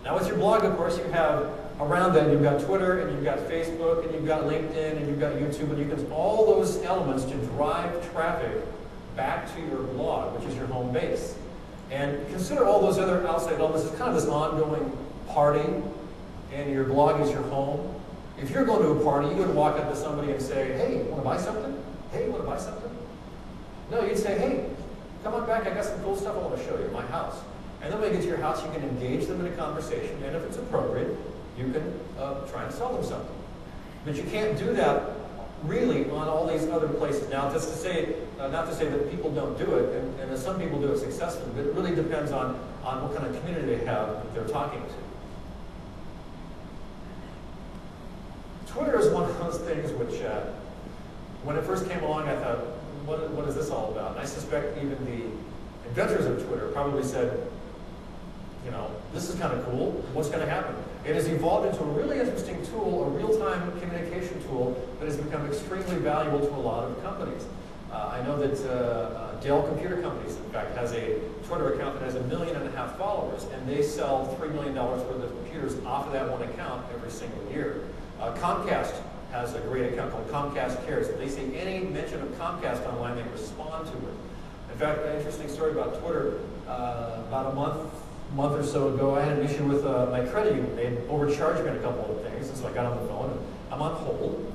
Now with your blog, of course, you have around that, you've got Twitter, and you've got Facebook, and you've got LinkedIn, and you've got YouTube, and you can all those elements to drive traffic back to your blog, which is your home base. And consider all those other outside elements as kind of this ongoing party, and your blog is your home. If you're going to a party, you wouldn't walk up to somebody and say, hey, want to buy something? Hey, want to buy something? No, you'd say, hey, come on back, I got some cool stuff I want to show you at my house. And then when you get to your house, you can engage them in a conversation, and if it's appropriate, you can try and sell them something. But you can't do that really on all these other places. Now, just to say, not to say that people don't do it, and some people do it successfully, but it really depends on what kind of community they have that they're talking to. Twitter is one of those things which, when it first came along, I thought, what is this all about? And I suspect even the inventors of Twitter probably said, you know, this is kind of cool. What's going to happen? It has evolved into a really interesting tool, a real-time communication tool that has become extremely valuable to a lot of companies. I know that Dell Computer Companies, in fact, has a Twitter account that has 1.5 million followers, and they sell $3 million worth of computers off of that one account every single year. Comcast has a great account called Comcast Cares. If they see any mention of Comcast online, they respond to it. In fact, an interesting story about Twitter, about a month or so ago, I had an issue with my credit union. They had overcharged me on a couple of things, and so I got on the phone, and I'm on hold,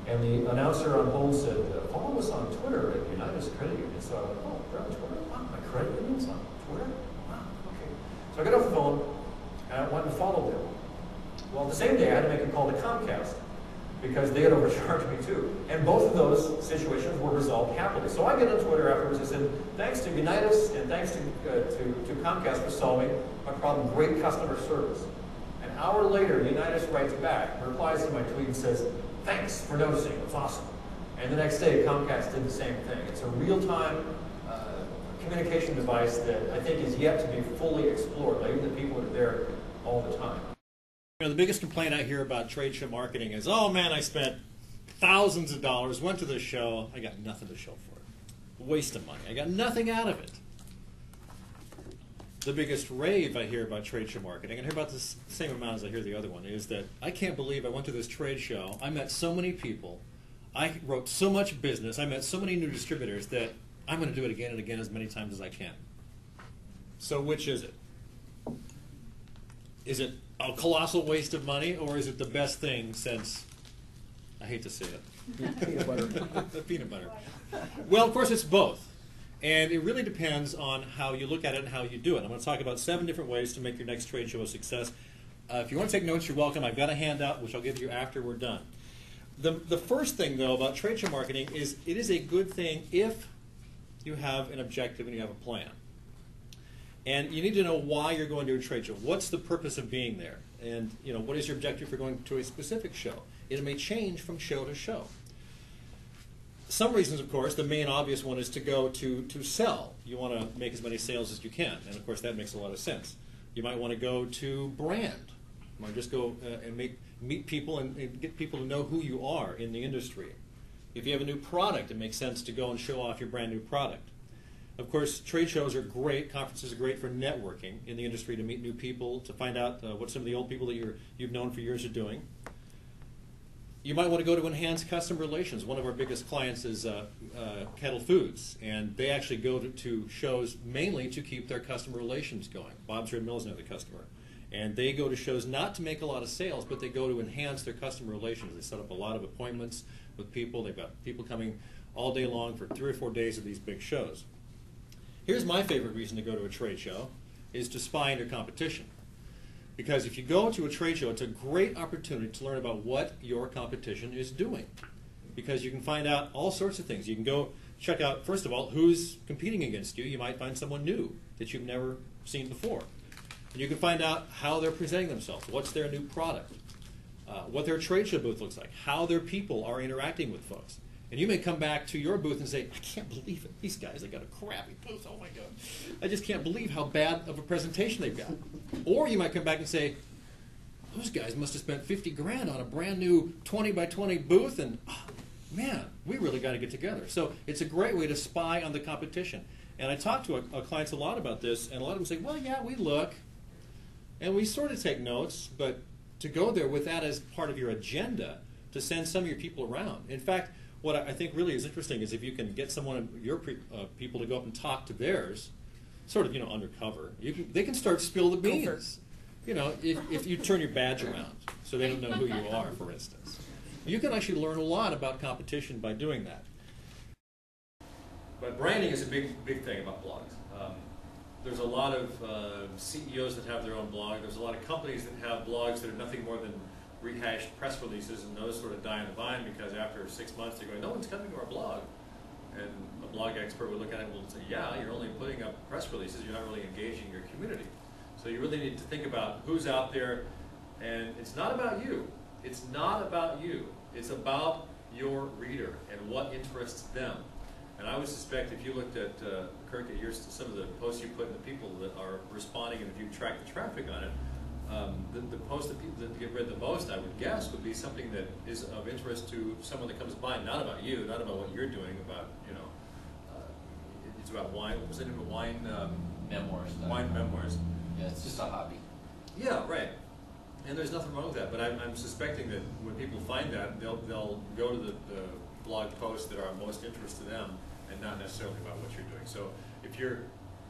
and the announcer on hold said, follow us on Twitter at United's Credit Union. So I went, oh, they're on Twitter? Wow, my credit union's on Twitter? Wow, okay. So I got off the phone, and I went and followed them. Well, the same day, I had to make a call to Comcast, because they had overcharged me too. And both of those situations were resolved happily. So I get on Twitter afterwards and said, thanks to Unitas and thanks to Comcast for solving my problem, great customer service. An hour later, Unitas writes back, replies to my tweet and says, thanks for noticing, it was awesome. And the next day, Comcast did the same thing. It's a real-time communication device that I think is yet to be fully explored. Like, even the people are there all the time. You know, the biggest complaint I hear about trade show marketing is, oh man, I spent thousands of dollars, went to the show, I got nothing to show for it. Waste of money. I got nothing out of it. The biggest rave I hear about trade show marketing, and I hear about the same amount as I hear the other one, is that I can't believe I went to this trade show, I met so many people, I wrote so much business, I met so many new distributors that I'm going to do it again and again as many times as I can. So which is it? Is it a colossal waste of money, or is it the best thing since, I hate to say it, peanut butter. Peanut butter. Well, of course, it's both. And it really depends on how you look at it and how you do it. I'm going to talk about 7 different ways to make your next trade show a success. If you want to take notes, you're welcome. I've got a handout, which I'll give you after we're done. The first thing, though, about trade show marketing is it is a good thing if you have an objective and you have a plan. And you need to know why you're going to a trade show. What's the purpose of being there? And you know, what is your objective for going to a specific show? It may change from show to show. Some reasons, of course, the main obvious one is to go to sell. You want to make as many sales as you can. And of course, that makes a lot of sense. You might want to go to brand. You might just go and meet people and get people to know who you are in the industry. If you have a new product, it makes sense to go and show off your brand new product. Of course, trade shows are great. Conferences are great for networking in the industry, to meet new people, to find out what some of the old people that you've known for years are doing. You might want to go to enhance customer relations. One of our biggest clients is Kettle Foods, and they actually go to shows mainly to keep their customer relations going. Bob's Red Mill is another customer. And they go to shows not to make a lot of sales, but they go to enhance their customer relations. They set up a lot of appointments with people. They've got people coming all day long for 3 or 4 days of these big shows. Here's my favorite reason to go to a trade show, is to spy into competition. Because if you go to a trade show, it's a great opportunity to learn about what your competition is doing. Because you can find out all sorts of things. You can go check out, first of all, who's competing against you. You might find someone new that you've never seen before. And you can find out how they're presenting themselves, what's their new product, what their trade show booth looks like, how their people are interacting with folks. And you may come back to your booth and say, I can't believe it. These guys, they got a crappy booth. Oh, my God. I just can't believe how bad of a presentation they've got. Or you might come back and say, those guys must have spent 50 grand on a brand new 20 by 20 booth, and oh, man, we really got to get together. So it's a great way to spy on the competition. And I talk to clients a lot about this, and a lot of them say, well, yeah, we look. And we sort of take notes, but to go there with that as part of your agenda, to send some of your people around. In fact, what I think really is interesting is if you can get someone of your people to go up and talk to theirs, sort of, undercover, they can start spill the beans. If you turn your badge around so they don't know who you are, for instance. You can actually learn a lot about competition by doing that. But branding is a big thing about blogs. There's a lot of CEOs that have their own blog. There's a lot of companies that have blogs that are nothing more than rehashed press releases, and those sort of die on the vine because after 6 months they're going, no one's coming to our blog. And a blog expert would look at it and say, yeah, you're only putting up press releases, you're not really engaging your community. So you really need to think about who's out there, and it's not about you. It's not about you. It's about your reader and what interests them. And I would suspect if you looked at, Kirk, at some of the posts you put and the people that are responding, and if you track the traffic on it, the post that people that get read the most, I would guess, would be something that is of interest to someone that comes by, not about you, not about what you're doing, about, it's about wine. What was the name of wine? Memoirs. Wine memoirs. Yeah, it's just a hobby. Yeah, right. And there's nothing wrong with that, but I'm suspecting that when people find that, they'll go to the blog posts that are of most interest to them and not necessarily about what you're doing. So if you're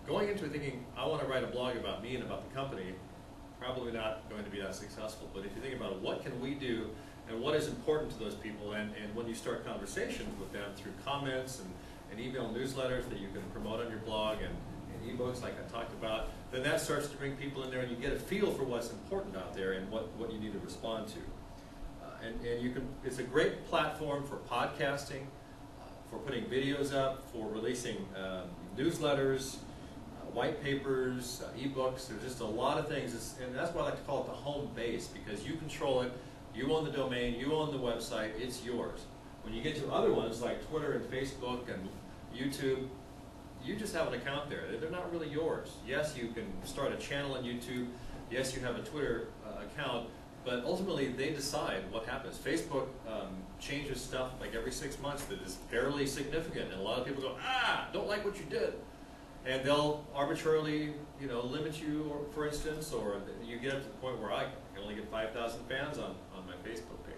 going into it thinking, I want to write a blog about me and about the company, probably not going to be that successful. But if you think about what can we do and what is important to those people, and when you start conversations with them through comments and email newsletters that you can promote on your blog and ebooks like I talked about, then that starts to bring people in there and you get a feel for what's important out there and what you need to respond to. And you can, it's a great platform for podcasting, for putting videos up, for releasing newsletters, white papers, ebooks. There's just a lot of things, and that's why I like to call it the home base, because you control it, you own the domain, you own the website, it's yours. When you get to other ones like Twitter and Facebook and YouTube, you just have an account there. They're not really yours. Yes, you can start a channel on YouTube. Yes, you have a Twitter account, but ultimately they decide what happens. Facebook changes stuff like every 6 months that is fairly significant, and a lot of people go, don't like what you did. And they'll arbitrarily, limit you, or, for instance, or you get up to the point where I can only get 5,000 fans on my Facebook page.